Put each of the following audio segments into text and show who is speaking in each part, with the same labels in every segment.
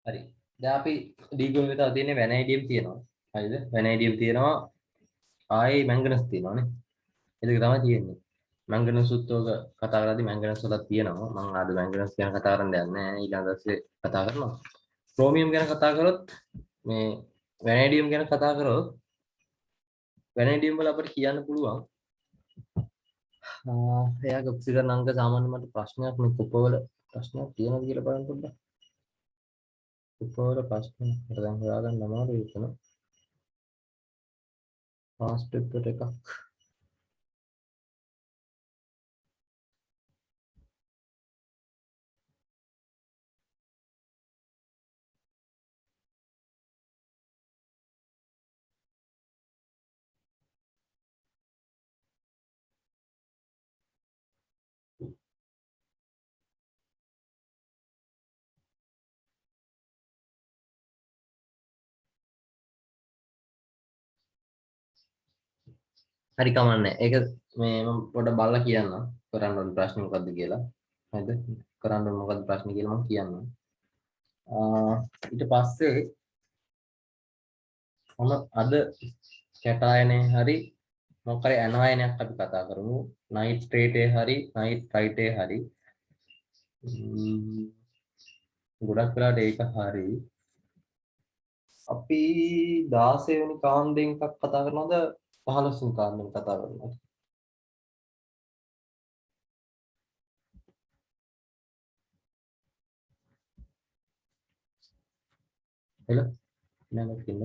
Speaker 1: හරි. දැන් අපි D ගුණෙ තව තියෙන්නේ වැනෑඩියම් තියෙනවා. හරිද? වැනෑඩියම් තියෙනවා. ආයේ මැංගනස් තියෙනවානේ. ඒක තමයි තියෙන්නේ. මැංගනසුත් ඔක කතා කරද්දි මැංගනස් වලක් තියෙනවා. මම ආද මැංගනස් ගැන කතා කරන්න යන්නේ නැහැ. ඊළඟ දවසේ කතා කරනවා. ක්‍රෝමියම් ගැන කතා කරොත් මේ වැනෑඩියම් ගැන කතා කරොත් වැනෑඩියම් වල අපිට කියන්න පුළුවන් එයාගේ ඔක්සිජන් අංක සාමාන්‍ය මට ප්‍රශ්නයක් මේ කුපවල ප්‍රශ්නයක් තියෙනවද කියලා බලන්න පොඩ්ඩක්. කුපවල ප්‍රශ්නයක් මට දැන් හොයාගන්න අමාරුයි එතන. ෆාස්ට් පෙපර් එකක්. හරි කමන්නේ. ඒක මේ මම පොඩ්ඩක් බලලා කියන්නම්. කරන්න ඕන ප්‍රශ්නේ මොකද්ද කියලා. හරිද? කරන්න ඕන මොකද්ද ප්‍රශ්නේ කියලා මම කියන්නම්. ඊට පස්සේ මොන අද කැටායනේ හරි මොකක් හරි ඇනෝයනයක් අපි කතා කරමු. නයිට්‍රේටේ හරි නයිට්‍රයිටේ හරි. ගොඩක් වෙලාට ඒක හරි. අපි 16 වෙනි කාණ්ඩයෙන් එකක් කතා කරනවද 15 වෙනි කාණ්ඩයෙන් කතා කරනවද? එළ නෑ කින්න.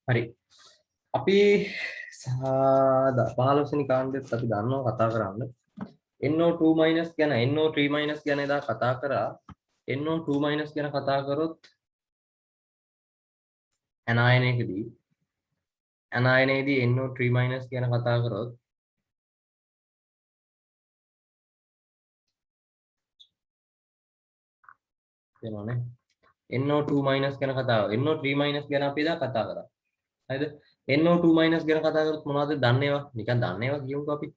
Speaker 1: හරි. අපි 15 වෙනි කාණ්ඩෙත් අපි දන්නවා කතා කරන්න. NO2- ගැන NO3- ගැන එදා කතා කරා. NO2- ගැන කතා කරොත් ඇනායනයකදී ඇනායනයේදී NO3- ගැන කතා කරොත් වෙනවනේ NO2- ගැන කතා කරා. NO3- ගැන අපි එදා කතා කරා. හරිද? NO2- ගැන කතා කරොත් මොනවද දන්නේ ඒවා? නිකන් දන්නේ ඒවා කියමුකෝ අපි.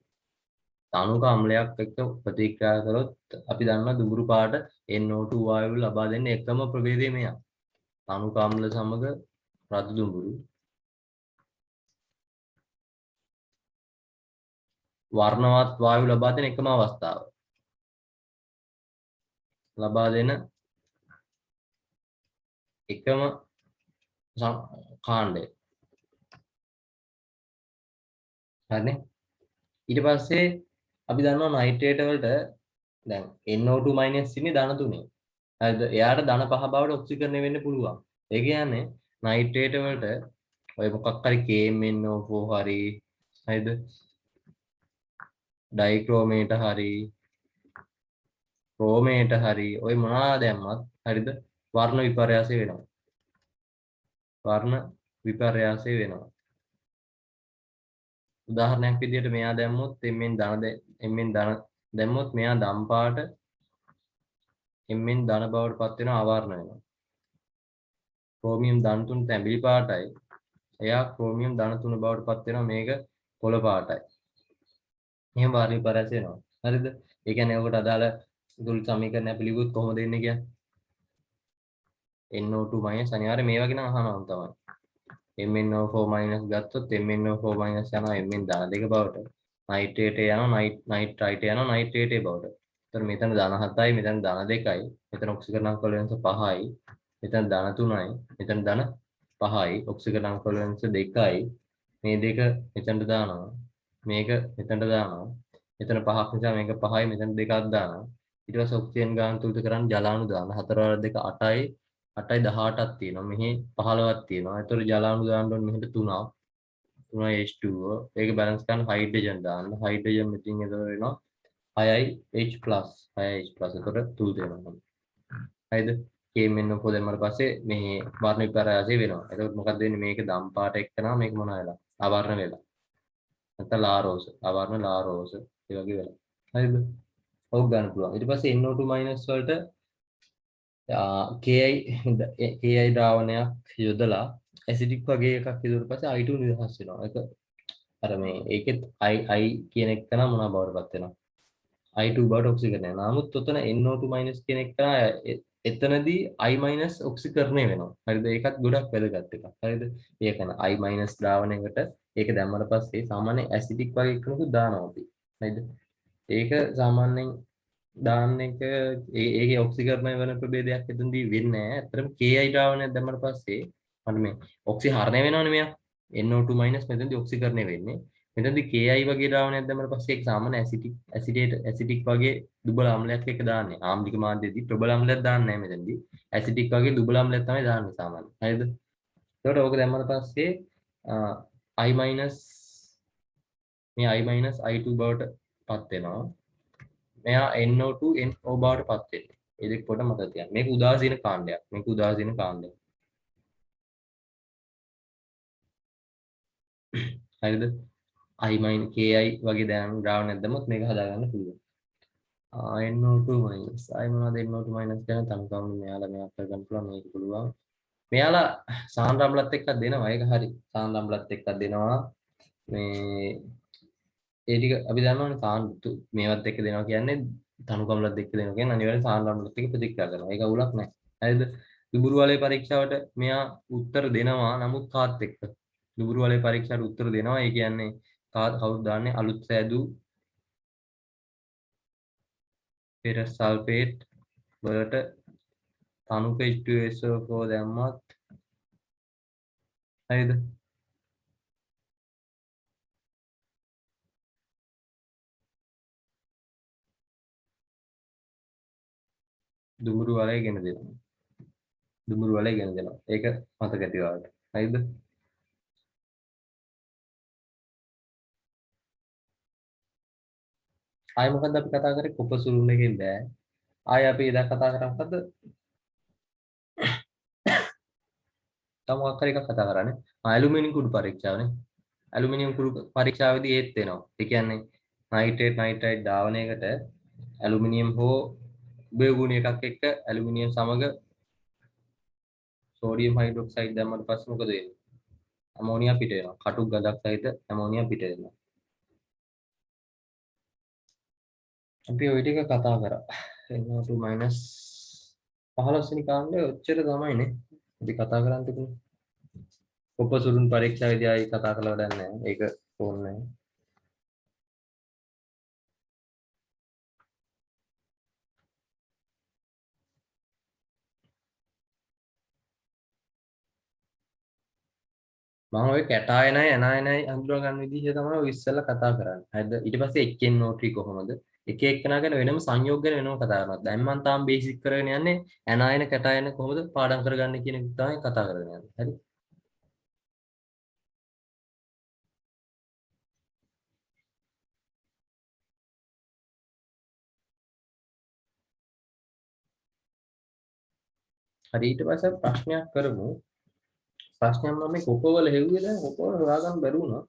Speaker 1: තනුක අම්ලයක් එක්ක ප්‍රතික්‍රියා කරොත් අපි දන්නවා දුඹුරු පාට NO2 වායුව ලබා දෙන්නේ එකම ප්‍රභේදය මෙයා. තනුක අම්ල සමග රතු දුඹුරු වර්ණවත් වායු ලබා දෙන එකම අවස්ථාව. ලබා දෙන එකම කාණ්ඩය. හරිනේ? ඊට පස්සේ අපි දන්නවා නයිට්‍රේට් වලට දැන් NO2- ඉන්නේ ධන 3. හරිද? එයාට ධන 5 බවට ඔක්සිජන් වෙන්න පුළුවන්. ඒ කියන්නේ නයිට්‍රේට් වලට ඔය මොකක් හරි KMnO4 හරි හරිද? ඩයික්‍රෝමේට හරි ක්‍රෝමේට හරි ඔය මොනවා දැම්මත් හරිද? වර්ණ විපර්යාසය වෙනවා. වර්ණ විපර්යාසය වෙනවා. උදාහරණයක් විදිහට මෙයා දැම්මොත් එම්ෙන් ධන දැම්මොත් මෙයා දම් පාට එම්ෙන් ධන බවට පත් වෙන ආවරණ වෙනවා. ක්‍රෝමියම් ධන 3 තැඹිලි පාටයි. එයා ක්‍රෝමියම් ධන 3 බවට පත් වෙනවා මේක කොළ පාටයි. එහෙම වර්ණ විපර්යාස වෙනවා. හරිද? ඒ කියන්නේ ඔකට අදාළ දුල් සමීකරණය පිළිගුවොත් කොහොමද එන්නේ කියන්නේ? NO2- අනිවාර්යයෙන් මේ වගේ නම් අහනවා තමයි. MnO4- ගත්තොත් MnO4- යනවා Mn ධන 2 බවට. නයිට්‍රේට් යනවා නයිට්‍රයිට් යනවා නයිට්‍රේට් බවට. එතන මෙතන ධන 7යි මෙතන ධන 2යි මෙතන ඔක්සිජන් අංක වලෙන්ස 5යි මෙතන ධන 3යි මෙතන ධන 5යි ඔක්සිජන් අංක වලෙන්ස 2යි මේ දෙක මෙතනට දානවා මේක මෙතනට දානවා මෙතන 5ක් නිසා මේක 5යි මෙතන 2ක් දානවා ඊට පස්සේ ඔක්සිජන් ගාන තුලට කරන් ජලාණු දාන 4 වල 2 8යි 8යි 18ක් තියෙනවා මෙහි 15ක් තියෙනවා ඒතර ජලාණු දාන්න ඕනේ මෙහෙට 3ක් 3යි H2O ඒක බැලන්ස් කරන්න හයිඩ්‍රජන් දාන්න හයිඩ්‍රජන් මෙතින් එතන වෙනවා 6යි H+ 6යි H+ එතකොට 2 දෙනවා හරිද K මෙන්න පොදෙන් මර පස්සේ මේ වර්ණ විපර්යාසය වෙනවා එතකොට මොකක්ද වෙන්නේ මේක දම් පාට එක්කනවා මේක මොන වෙලා ආවරණ වෙලා නැත්නම් ලාරෝස ආවරණ ලාරෝස ඒ වගේ වෙලා හරිද ඔව් ගන්න පුළුවන් ඊට පස්සේ NO2- වලට KI ද්‍රාවණයක් යොදලා ඇසිඩික් වගේ එකක් යොදුවට පස්සේ I2 නිදහස් වෙනවා ඒක අර මේ ඒකෙත් I කියන එක තමයි මොනවා බවට පත් වෙනවා I2 බවට ඔක්සිකරණය. නමුත් උතන NO2- කියන එක එතනදී I- ඔක්සිකරණය වෙනවා. හරිද? ඒකත් ගොඩක් වැදගත් එකක්. හරිද? ඒ කියන්නේ I- ද්‍රාවණයකට ඒක දැම්මම පස්සේ සාමාන්‍ය ඇසිඩික් වගේ එකනකුත් දානවා අපි. හරිද? ඒක සාමාන්‍යයෙන් දාන්න එක ඒකේ ඔක්සිකරණය වෙන ප්‍රභේදයක් එතනදී වෙන්නේ නැහැ. ඇත්තටම KI ද්‍රාවණයක් දැම්මම පස්සේ අන්න මේ ඔක්සි හරණය වෙනවනේ මෙයා. NO2- මෙතනදී ඔක්සිකරණය වෙන්නේ. මෙතනදී KI වගේ ද්‍රාවණයක් දැම්මම පස්සේ ඒක සාමාන්‍ය ඇසිටික් වගේ දුබල අම්ලයක් එක දාන්නේ. ආම්ලික මාධ්‍යයේදී ප්‍රබල අම්ලයක් දාන්නේ නැහැ මෙතනදී. ඇසිටික් වගේ දුබල අම්ලයක් තමයි දාන්නේ සාමාන්‍යයෙන්. හරිද? එතකොට ඕක දැම්මම පස්සේ I- මේ I- I2 බවට පත් වෙනවා. මෙයා NO2 NO බවට පත් වෙන්නේ. ඒ දෙක පොඩ්ඩක් මතක තියාගන්න. මේක උදාසීන කාණ්ඩයක්. මේක උදාසීන කාණ්ඩයක්. හරිද? KI වගේ දැන් ද්‍රාවණයක් දැම්මොත් මේක හදාගන්න පුළුවන්. NO2- ආයි මොනවද NO2- ගැන තනුකම් මෙයාලා මෙයා කරගන්න පුළුවන් මේක පුළුවන්. මෙයාලා සාන්ද්‍ර අම්ලත් එක්ක දෙනවා. ඒක හරි. සාන්ද්‍ර අම්ලත් එක්ක දෙනවා. මේ ඒ ටික අපි දන්නවනේ මේවත් එක්ක දෙනවා කියන්නේ තනුකම්ලත් එක්ක දෙනවා කියන්නේ අනිවාර්යෙන් සාන්ද්‍ර අම්ලත් එක්ක ප්‍රතික්‍රියා කරනවා. ඒක අවුලක් නැහැ. හරිද? දුඹුරු වලේ පරීක්ෂාවට මෙයා උත්තර දෙනවා. නමුත් කාත් එක්ක දුඹුරු වලේ පරීක්ෂාවට උත්තර දෙනවා. ඒ කියන්නේ කවුරුද දාන්නේ අලුත් සෑදූ පෙරස් සල්ෆේට් වලට තනුක H2SO4 දැම්මත් හරිද? දුඹුරු වලේ ගෙන දෙනවා. දුඹුරු වලේ ගෙන දෙනවා. ඒක මතක ඇති ඔයාලට. හරිද? ආයෙ මොකද්ද අපි කතා කරේ කොප සුළුන් එකෙන් බෑ. ආයෙ අපි එදා කතා කරා මොකද්ද? තව මොකක් හරි එකක් කතා කරානේ. ඇලුමිනියම් කුඩු පරීක්ෂාවනේ. ඇලුමිනියම් කුඩු පරීක්ෂාවේදී ඒත් වෙනවා. ඒ කියන්නේ නයිට්‍රේට් නයිට්‍රයිඩ් දාවණයකට ඇලුමිනියම් හෝ උභය ගුණ එකක් එක්ක ඇලුමිනියම් සමග සෝඩියම් හයිඩ්‍රොක්සයිඩ් දැම්මට පස්සේ මොකද වෙන්නේ? ඇමෝනියා පිට වෙනවා. කටුක් ගඳක් සහිත ඇමෝනියා පිට වෙනවා. අපි ওই ටික කතා කරා. NO2- 15 වෙනි කාණ්ඩය ඔච්චර තමයිනේ. අපි කතා කරන් තිබුණේ. උපසුරුන් පරීක්ෂාවේදී ආයි කතා කළා වැඩක් නැහැ. ඒක ඕනේ නැහැ. මම ওই කැටායනයි ඇනායනයි හඳුනා ගන්න විදිහ තමයි ඔය ඉස්සෙල්ලා කතා කරන්නේ. හරිද? ඊට පස්සේ HNO3 කොහොමද? එක එක්කෙනා ගැන වෙනම සංයෝග ගැන වෙනම කතා කරනවා. දැන් මම තාම බේසික් කරගෙන යන්නේ ඇනායන කැටායන කොහොමද පාඩම් කරගන්නේ කියන එක තමයි කතා කරගෙන යන්නේ. හරි? හරි ඊට පස්සේ ප්‍රශ්නයක් කරමු. ප්‍රශ්නයක් මම මේ කොපවල හෙව්වේ දැන් කොපවල හොයාගන්න බැරි වුණා.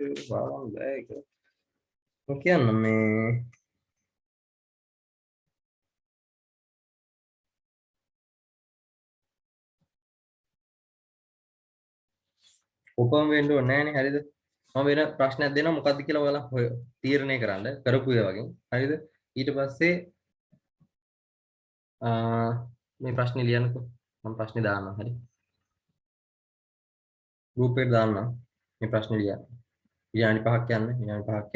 Speaker 1: ඒක හොයාගන්න බෑ ඒක. මම කියන්න මේ කොපම වෙන්න ඕනේ නෑනේ හරිද? මම වෙන ප්‍රශ්නයක් දෙනවා මොකද්ද කියලා ඔයාලා තීරණය කරන්න කරපු ඒවා වගේ. හරිද? ඊට පස්සේ මේ ප්‍රශ්නේ ලියන්නකෝ. මම ප්‍රශ්නේ දාන්නම් හරි ගෲප් එකට දාන්නම් මේ ප්‍රශ්නේ ලියන්න විනාඩි 5ක් යන්න විනාඩි 5ක්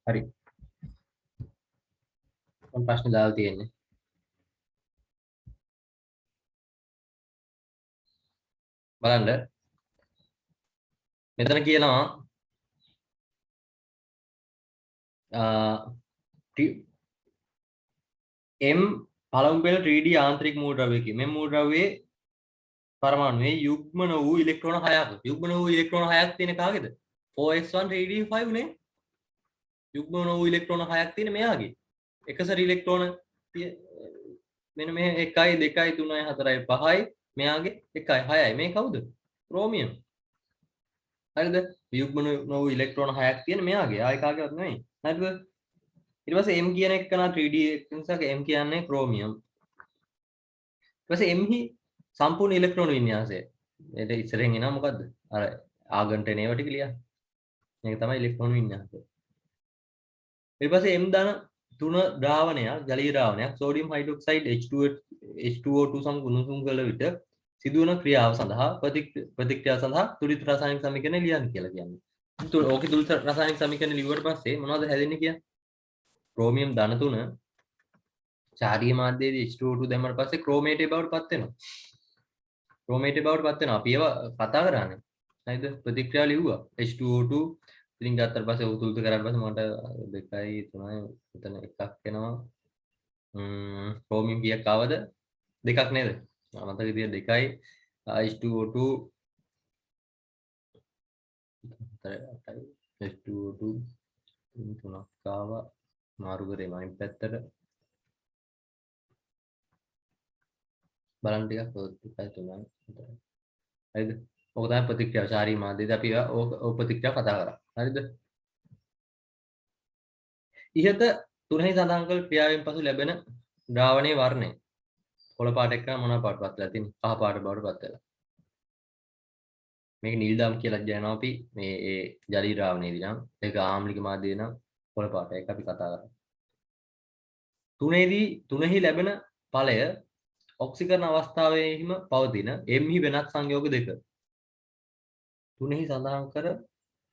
Speaker 1: හරි මම ප්‍රශ්නේ දාලා තියෙන්නේ බලන්න මෙතන කියනවා M පළමු පෙළ 3D යාන්ත්‍රික මූලද්‍රව්‍යකි මේ මූලද්‍රව්‍යයේ පරමාණුවේ යුග්ම වූ ඉලෙක්ට්‍රෝන 6ක් යුග්ම වූ ඉලෙක්ට්‍රෝන 6ක් තියෙන කාගේද 4s1 3d5 නේ යුග්ම වූ ඉලෙක්ට්‍රෝන 6ක් තියෙන මෙයාගේ එක සැර ඉලෙක්ට්‍රෝන මෙන්න මේ 1යි 2යි 3යි 4යි 5යි මෙයාගේ 1යි 6යි මේ කවුද ක්‍රෝමියම් හරිද යුග්ම වූ ඉලෙක්ට්‍රෝන 6ක් තියෙන මෙයාගේ ආයි කාගේවත් නෙවෙයි හරිද ඊට පස්සේ M කියන එක කන 3D එකක M කියන්නේ ක්‍රෝමියම් ඊට පස්සේ M හි සම්පූර්ණ ඉලෙක්ට්‍රෝන වින්‍යාසය මේක ඉස්සරහින් එනවා මොකද්ද අර ආගන්ට නේව ටික ලියන්න මේක තමයි ඉලෙක්ට්‍රෝන වින්‍යාසය ඊට පස්සේ M ධන තුන ද්‍රාවණයක් ජලීය ද්‍රාවණයක් සෝඩියම් හයිඩ්‍රොක්සයිඩ් H2O2 සම ගුණසුම් කළ විට සිදුවන ක්‍රියාව සඳහා ප්‍රතික්‍රියාව සඳහා තුලිත රසායනික සමීකරණය ලියන්න කියලා කියන්නේ. ඕකේ තුලිත රසායනික සමීකරණය ලිව්වට පස්සේ මොනවද හැදෙන්නේ කියන්නේ? ක්‍රෝමියම් ධන තුන චාරීය මාධ්‍යයේදී H2O2 දැම්මට පස්සේ ක්‍රෝමේටේ බවට පත් වෙනවා. ක්‍රෝමේටේ බවට පත් වෙනවා. අපි ඒවා කතා කරානේ. හරිද? ප්‍රතික්‍රියාව ලිව්වා. H2O2 ඉතින් ගත්තට පස්සේ ඔය තුලිත කරාට පස්සේ මට 2යි 3යි එතන එකක් එනවා. ක්‍රෝමියම් කීයක් ආවද? දෙකක් නේද? මතක විදියට 2යි H2O2 H2O2 තුනක් ආවා. මාරු කරේ මයින් පැත්තට බලන්න ටිකක් ඔය 2යි 3යි හරිද? ඔක තමයි ප්‍රතික්‍රියාව ශාරීරික මාධ්‍යයේදී අපි ඔය ප්‍රතික්‍රියාව කතා කරා. හරිද? ඉහත තුනෙහි සඳහන් කළ ක්‍රියාවෙන් පසු ලැබෙන ද්‍රාවණයේ වර්ණය කොළ පාට එක්ක මොන පාට පත් වෙලා තියෙන්නේ? කහ පාට බවට පත් වෙලා. මේක නිල්දම් කියලා කියනවා අපි මේ ඒ ජලී ද්‍රාවණයේදී නම් ඒක ආම්ලික මාධ්‍යයේ නම් කොළ පාට ඒක අපි කතා කරා. තුනෙහි ලැබෙන ඵලය ඔක්සිකරණ අවස්ථාවේහිම පවතින M හි වෙනත් සංයෝග දෙක. තුනෙහි සඳහන් කර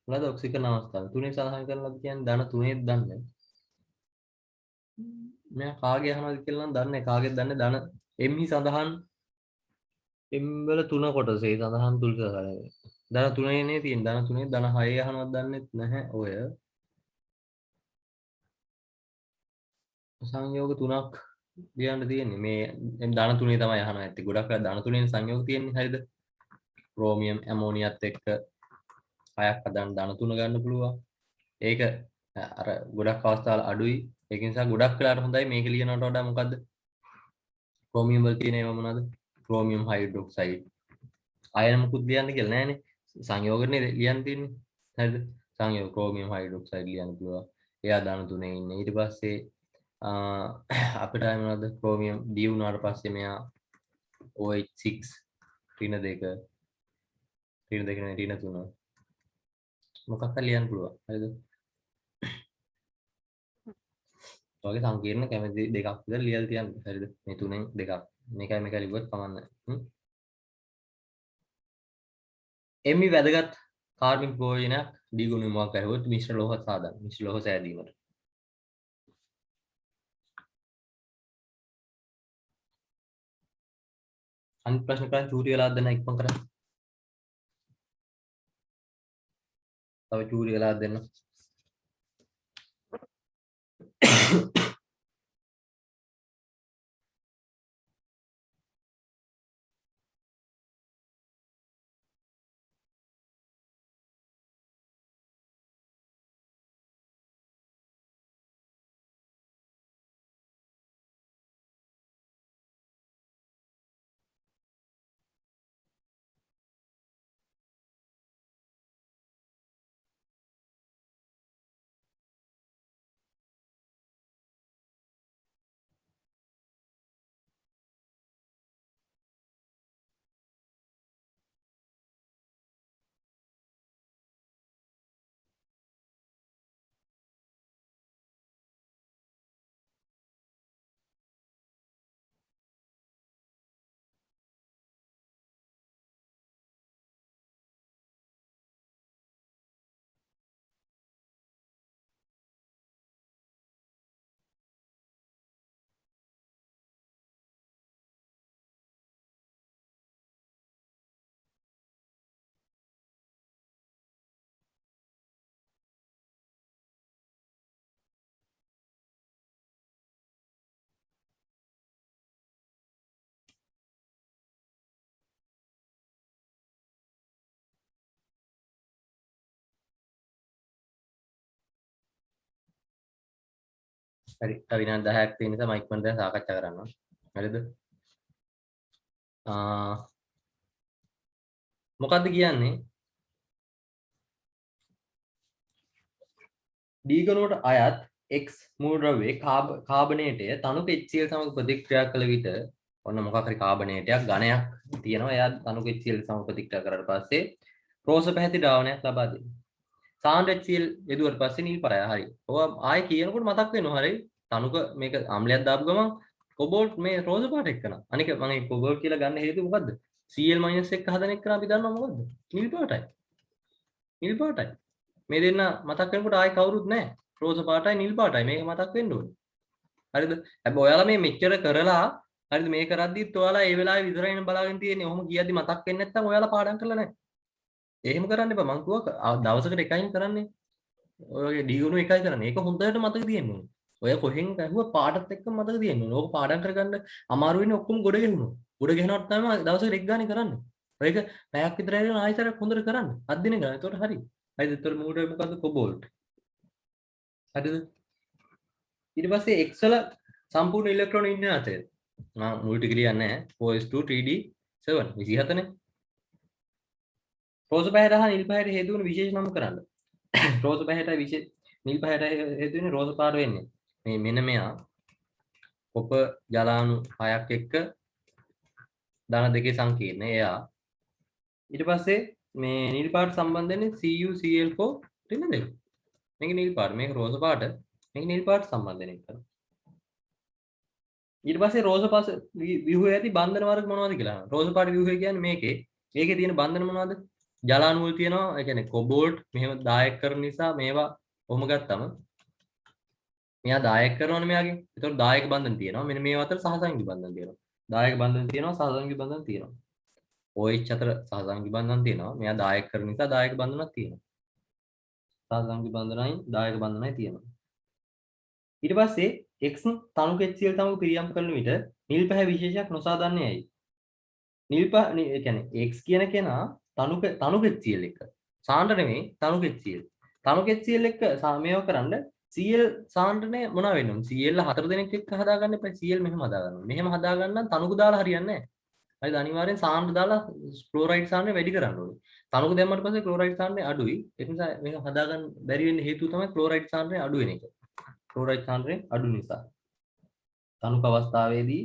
Speaker 1: ලද ඔක්සිකරණ අවස්ථාව. තුනෙහි සඳහන් කරලා කියන්නේ ධන තුනේත් දන්නේ. මම කාගේ අහනවද කියලා නම් දන්නේ කාගේද දන්නේ ධන M හි සඳහන් M වල තුන කොටසේ සඳහන් තුලිත කරන්නේ. ධන තුනේනේ තියෙන ධන තුනේ ධන 6 අහනවත් දන්නෙත් නැහැ ඔය. සංයෝග තුනක් ලියන්න තියෙන්නේ මේ ධන තුනේ තමයි අහනවා ඇත්තේ. ගොඩක් අය ධන තුනේ සංයෝග තියෙන්නේ හරියද? ක්‍රෝමියම් ඇමෝනියත් එක්ක හයක් හදන්න ධන තුන ගන්න පුළුවන්. ඒක අර ගොඩක් අවස්ථාවල අඩුයි. ඒක නිසා ගොඩක් වෙලාවට හොඳයි මේක ලියනවට වඩා මොකද්ද? ක්‍රෝමියම් වල තියෙන ඒවා මොනවද? Chromium hydroxide. අයන මුකුත් ලියන්න කියලා නෑනේ. සංයෝගනේ ලියන්න තියෙන්නේ. හරිද? සංයෝග ක්‍රෝමියම් හයිඩ්‍රොක්සයිඩ් ලියන්න පුළුවන්. එයා ධන තුනේ ඉන්නේ. ඊට පස්සේ අපිට මොනවද? ක්‍රෝමියම් D වුණාට පස්සේ මෙයා OH6 ඍණ 2 ඍණ 2 නෙවෙයි ඍණ 3 මොකක් හරි ලියන්න පුළුවන්. හරිද? ඔයගේ සංකීර්ණ කැමති දෙකක් විතර ලියලා තියන්න. හරිද? මේ තුනෙන් දෙකක්. මේකයි මේක ලිව්වොත් කමන්නේ. එමි වැදගත් කාර්මික ප්‍රයෝජනයක් දී ගුණ මොකක් ඇහුවොත් මිශ්‍ර ලෝහ සාධන. මිශ්‍ර ලෝහ සෑදීමට. අනිත් ප්‍රශ්න කරන් චූටි වෙලා දෙන්න ඉක්මන් කරන්න. තව චූටි වෙලා දෙන්න. හරි තව විනාඩි 10ක් තියෙන නිසා මම ඉක්මනට දැන් සාකච්ඡා කරනවා. හරිද? මොකද්ද කියන්නේ? දීගණුවට අයත් X මූලද්‍රව්‍යයේ කාබනේටය තනුක HCl සමග ප්‍රතික්‍රියා කළ විට ඔන්න මොකක් හරි කාබනේටයක් ඝනයක් තියෙනවා. එයා තනුක HCl සමග ප්‍රතික්‍රියා කරලා පස්සේ රෝස පැහැති ද්‍රාවණයක් ලබා දෙනවා. සාන්ද්‍ර HCl යෙදුවට පස්සේ නිල් පාරයි. හරි. ඔය ආයේ කියනකොට මතක් වෙනවා. හරි. තනුක මේක අම්ලයක් දාපු ගමන් කොබෝල්ට් මේ රෝස පාට එක්කන. අනික මම මේ කොබෝල්ට් කියලා ගන්න හේතුව මොකද්ද? Cl- හදන එක අපි දන්නවා මොකද්ද? නිල් පාටයි. නිල් පාටයි. මේ දෙන්න මතක් වෙනකොට ආයි කවුරුත් නැහැ. රෝස පාටයි නිල් පාටයි මේක මතක් වෙන්න ඕනේ. හරිද? හැබැයි ඔයාලා මේ මෙච්චර කරලා හරිද මේ කරද්දිත් ඔයාලා ඒ වෙලාවේ විතරයිනේ බලාගෙන තියෙන්නේ. ඔහොම කියද්දි මතක් වෙන්නේ නැත්නම් ඔයාලා පාඩම් කරලා නැහැ. එහෙම කරන්න එපා. මං කිව්වා දවසකට එකයින් කරන්නේ. ඔයගේ ඩීගුණු එකයි කරන්නේ. ඒක හොඳට මතක තියෙන්න ඕනේ. ඔය කොහෙන් ඇහුවා පාඩත් එක්ක මතක තියෙන්න ඕනේ. ඕක පාඩම් කරගන්න අමාරු වෙන්නේ ඔක්කොම ගොඩ ගෙහුණා. ගොඩ ගෙහනවට තමයි දවසකට එක ගානේ කරන්නේ. ඔයක පැයක් විතර ඇවිල්ලා ආයෙත් හොඳට කරන්න. අත් දින ගන්න. එතකොට හරි. හරිද? එතකොට මූඩ් එක මොකද්ද? කොබෝල්ට්. හරිද? ඊට පස්සේ X වල සම්පූර්ණ ඉලෙක්ට්‍රෝන ඉන්නේ නැතේ. මම මුල් ටික ලියන්නේ නැහැ. 4s2 3d7 27 නේ. රෝස පැහැයට හා නිල් පැහැයට හේතු වන විශේෂ නම් කරන්න. රෝස පැහැයට විශේෂ නිල් පැහැයට හේතු වෙන්නේ රෝස පාට වෙන්නේ. මේ මෙන්න මෙයා කොප ජලාණු 6ක් එක්ක ධන දෙකේ සංකීර්ණය. එයා ඊට පස්සේ මේ නිල් පාට සම්බන්ධ වෙන්නේ CuCl4 ඍණ දෙක. මේක නිල් පාට, මේක රෝස පාට, මේක නිල් පාට සම්බන්ධ වෙන එක. ඊට පස්සේ රෝස පාස ව්‍යුහයේ ඇති බන්ධන වර්ග මොනවද කියලා. රෝස පාට ව්‍යුහය කියන්නේ මේකේ තියෙන බන්ධන මොනවද? ජලාණු වල තියෙනවා. ඒ කියන්නේ කොබෝල්ට් මෙහෙම දායක කරන නිසා මේවා කොහොම ගත්තම මෙයා දායක කරනවනේ මෙයාගේ. ඒතකොට දායක බන්ධන තියෙනවා. මෙන්න මේ අතර සහසංගි බන්ධන තියෙනවා. දායක බන්ධන තියෙනවා, සහසංගි බන්ධන තියෙනවා. OH අතර සහසංගි බන්ධන තියෙනවා. මෙයා දායක කරන නිසා දායක බන්ධනක් තියෙනවා. සහසංගි බන්ධනයි දායක බන්ධනයි තියෙනවා. ඊට පස්සේ X තනුක HCl තමු පිරියම් කරන විට නිල් පැහැ විශේෂයක් නොසාදන්නේ ඇයි? නිල් පැහැ ඒ කියන්නේ X කියන කෙනා තනුක HCl එක. සාන්ද්‍ර නෙමෙයි තනුක HCl. තනුක HCl එක මේව කරන්න Cl සාන්ද්‍රණය මොනවා වෙන්න ඕන? Cl 4 දෙනෙක් එක්ක හදාගන්න එපා. Cl මෙහෙම හදාගන්න. මෙහෙම හදාගන්න තනුක දාලා හරියන්නේ නැහැ. හරිද? අනිවාර්යෙන් සාන්ද්‍ර දාලා ක්ලෝරයිඩ් සාන්ද්‍රය වැඩි කරන්න ඕනේ. තනුක දැම්මට පස්සේ ක්ලෝරයිඩ් සාන්ද්‍රය අඩුයි. ඒ නිසා මේක හදාගන්න බැරි වෙන්න හේතුව තමයි ක්ලෝරයිඩ් සාන්ද්‍රය අඩු වෙන එක. ක්ලෝරයිඩ් සාන්ද්‍රය අඩු නිසා. තනුක අවස්ථාවේදී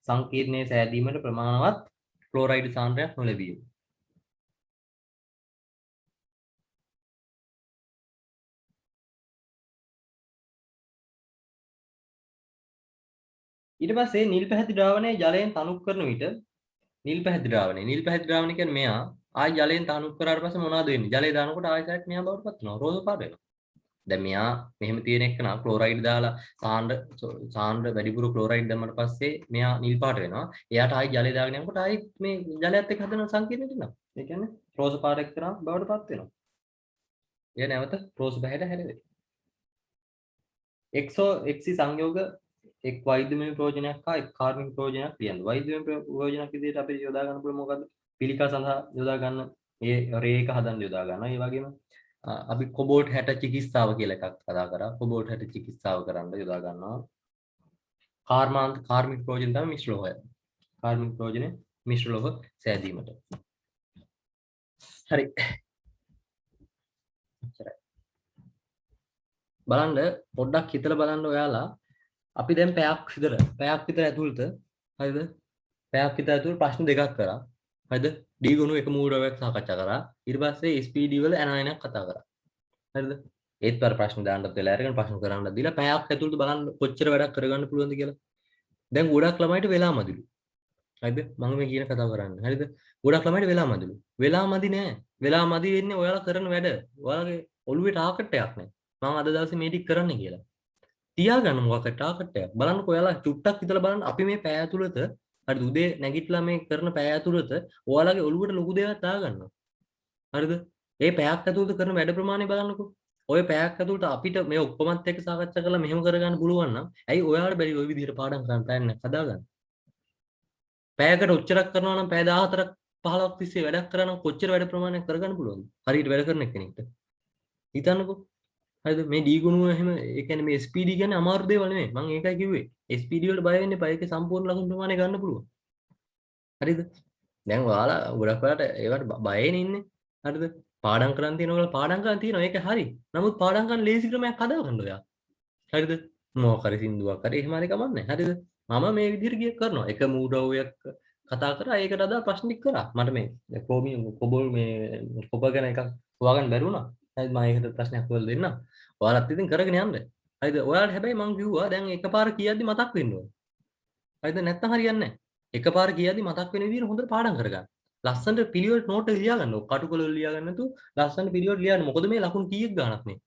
Speaker 1: සංකීර්ණයේ සෑදීමට ප්‍රමාණවත් ක්ලෝරයිඩ් සාන්ද්‍රයක් නොලැබීම. ඊට පස්සේ නිල් පැහැති ද්‍රාවණය ජලයෙන් තනුක් කරන විට නිල් පැහැති ද්‍රාවණය කියන්නේ මෙයා ආයි ජලයෙන් තනුක් කරාට පස්සේ මොනවද වෙන්නේ? ජලය දානකොට ආයෙත් මෙයා බවට පත් වෙනවා. රෝස පාට වෙනවා. දැන් මෙයා මෙහෙම තියෙන එක නා ක්ලෝරයිඩ් දාලා සාන්ද්‍ර වැඩිපුර ක්ලෝරයිඩ් දැම්මට පස්සේ මෙයා නිල් පාට වෙනවා. එයාට ආයි ජලය දාගෙන යනකොට ආයි මේ ජලයත් එක්ක හදන සංකීර්ණයට එනවා. ඒ කියන්නේ රෝස පාට එක්කන බවට පත් වෙනවා. එයා නැවත රෝස පැහැයට හැරෙනවා. එක්සි සංයෝග එක් වෛද්‍යමය ප්‍රයෝජනයක් හා එක් කාර්මික ප්‍රයෝජනයක් ලියන්න. වෛද්‍යමය ප්‍රයෝජනයක් විදිහට අපි යොදා ගන්න පුළුවන් මොකද්ද? පිළිකා සඳහා යොදා ගන්න ඒ රේඛ හදන්න යොදා ගන්නවා. ඒ වගේම අපි කොබෝල්ට් 60 චිකිත්සාව කියලා එකක් කතා කරා. කොබෝල්ට් 60 චිකිත්සාව කරන්න යොදා ගන්නවා. කාර්මික ප්‍රයෝජන තමයි මිශ්‍ර ලෝහය. කාර්මික ප්‍රයෝජනේ මිශ්‍ර ලෝහ සෑදීමට. හරි. බලන්න පොඩ්ඩක් හිතලා බලන්න ඔයාලා අපි දැන් පැයක් විතර ඇතුළත හරිද? පැයක් විතර ඇතුළත ප්‍රශ්න දෙකක් කරා. හරිද? D ගුණ එක මූලයක් සාකච්ඡා කරා. ඊට පස්සේ SPD වල ඇනයිනක් කතා කරා. හරිද? ඒත් වර ප්‍රශ්න දාන්නත් වෙලා අරගෙන ප්‍රශ්න කරන්න දීලා පැයක් ඇතුළත බලන්න කොච්චර වැඩක් කරගන්න පුළුවන්ද කියලා. දැන් ගොඩක් ළමයිට වෙලා මදිලු. හරිද? මම මේ කියන කතාව කරන්නේ. හරිද? ගොඩක් ළමයිට වෙලා මදිලු. වෙලා මදි නෑ. වෙලා මදි වෙන්නේ ඔයාලා කරන වැඩ. ඔයාලගේ ඔළුවේ ටාකට් එකක් නෑ. මම අද දවසේ මේ ටික කරන්න කියලා. තියාගන්න මොකක්ද ටාකට් එකක්. බලන්නකො ඔයාලා චුට්ටක් හිතලා බලන්න අපි මේ පැය ඇතුළත හරිද උදේ නැගිටලා මේ කරන පැය ඇතුළත ඔයාලගේ ඔළුවට ලොකු දෙයක් දාගන්නවා. හරිද? ඒ පැයක් ඇතුළත කරන වැඩ ප්‍රමාණය බලන්නකො. ඔය පැයක් ඇතුළත අපිට මේ ඔක්කොමත් එක්ක සාකච්ඡා කරලා මෙහෙම කරගන්න පුළුවන් නම් ඇයි ඔයාලට බැරි ওই විදිහට පාඩම් කරන්න ප්ලෑන් එකක් හදාගන්න? පැයකට ඔච්චරක් කරනවා නම් පැය 14ක් 15ක් තිස්සේ වැඩක් කරා නම් කොච්චර වැඩ ප්‍රමාණයක් කරගන්න පුළුවන්ද? හරියට වැඩ කරන කෙනෙක්ට. හිතන්නකෝ. හරිද? මේ D ගුණුව එහෙම ඒ කියන්නේ මේ SPD කියන්නේ අමාරු දේවල් නෙමෙයි. මම ඒකයි කිව්වේ. SPD වලට බය වෙන්න එපා. ඒකේ සම්පූර්ණ ලකුණු ප්‍රමාණය ගන්න පුළුවන්. හරිද? දැන් ඔයාලා ගොඩක් වෙලාට ඒවට බයෙන් ඉන්නේ. හරිද? පාඩම් කරන් තියෙන ඔයාලා පාඩම් කරන් තියෙනවා. ඒක හරි. නමුත් පාඩම් කරන ලේසි ක්‍රමයක් හදාගන්න ඔයා. හරිද? මොකක් හරි සින්දුවක් හරි එහෙම හරි කමන්නේ. හරිද? මම මේ විදිහට කරනවා. එක මූඩෝවයක් කතා කරා ඒකට අදාළ ප්‍රශ්න ටික කරා. මට මේ කොබල් මේ කොබ ගැන එකක් හොයාගන්න බැරි වුණා. හරිද? මම ඒකට ප්‍රශ්නයක් හොයලා දෙන්නම්. ඔයාලත් ඉතින් කරගෙන යන්න. හරිද? ඔයාලට හැබැයි මම කිව්වා දැන් එකපාර කියද්දි මතක් වෙන්න ඕනේ. හරිද? නැත්නම් හරියන්නේ නැහැ. එකපාර කියද්දි මතක් වෙන විදිහට හොඳට පාඩම් කරගන්න. ලස්සනට පිළිවෙල නෝට් එක ලියා ගන්න. කටුකොල වල ලියා ගන්න නැතුව ලස්සනට පිළිවෙල ලියන්න. මොකද මේ ලකුණු කීයක් ගන්නක් මේ.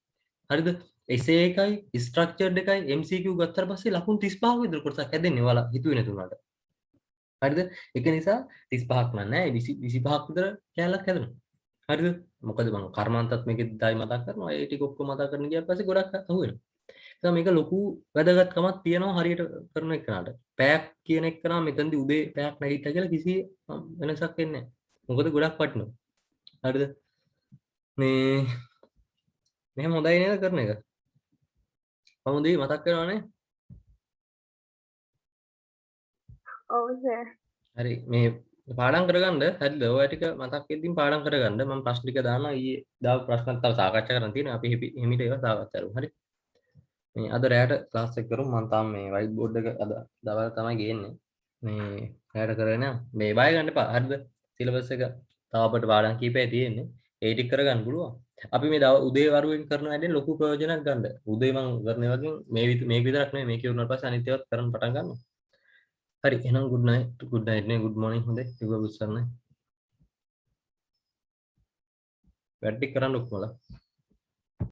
Speaker 1: හරිද? essay එකයි structured එකයි MCQ ගත්තට පස්සේ ලකුණු 35ක විතර කොටසක් හැදෙන්නේ ඔයාලා හිතුවේ නැතුණාට. හරිද? ඒක නිසා 35ක් නෑ 25ක් විතර කැලලක් හැදෙනවා. හරිද? මොකද මම කර්මාන්තත් මේකෙත් ඩයි මතක් කරනවා. ඒ ටික ඔක්කොම මතක් කරගෙන ගියාට පස්සේ ගොඩක් අහුවෙනවා. නිසා මේක ලොකු වැදගත්කමක් තියෙනවා හරියට කරන එකනට. පැයක් කියන එක නා මෙතනදී උදේ පැයක් නැගිට්ටා කියලා කිසි වෙනසක් වෙන්නේ නැහැ. මොකද ගොඩක් වටිනවා. හරිද? මේ මෙහෙම හොඳයි නේද කරන එක? කොහොමද මතක් කරනවනේ?
Speaker 2: ඔව් සර්.
Speaker 1: හරි මේ පාඩම් කරගන්න හරිද? ඔය ටික මතක් වෙද්දිම පාඩම් කරගන්න. මම ප්‍රශ්න ටික දානවා ඊයේ දාපු ප්‍රශ්නත් තව සාකච්ඡා කරන්න තියෙනවා. අපි හිමිට ඒවා සාකච්ඡා කරමු. හරි. මේ අද රැයට ක්ලාස් එක කරමු. මම තාම මේ වයිට් බෝඩ් එක අද දවල් තමයි ගේන්නේ. මේ රැයට කරගෙන මේ බය ගන්න එපා. හරිද? සිලබස් එක තව අපිට පාඩම් කීපයක් තියෙන්නේ. ඒ ටික කරගන්න පුළුවන්. අපි මේ උදේ වරුවෙන් කරන වැඩෙන් ලොකු ප්‍රයෝජනයක් ගන්න. උදේ මම කරන වගේ මේක විතරක් නෙමෙයි මේක වුණාට පස්සේ අනිත් ඒවාත් කරන්න පටන් ගන්නවා. හරි එහෙනම් good night නේ good morning හොඳයි ඉව බුස්සන්න වැඩ ටික කරන්න ඔක්කොමලා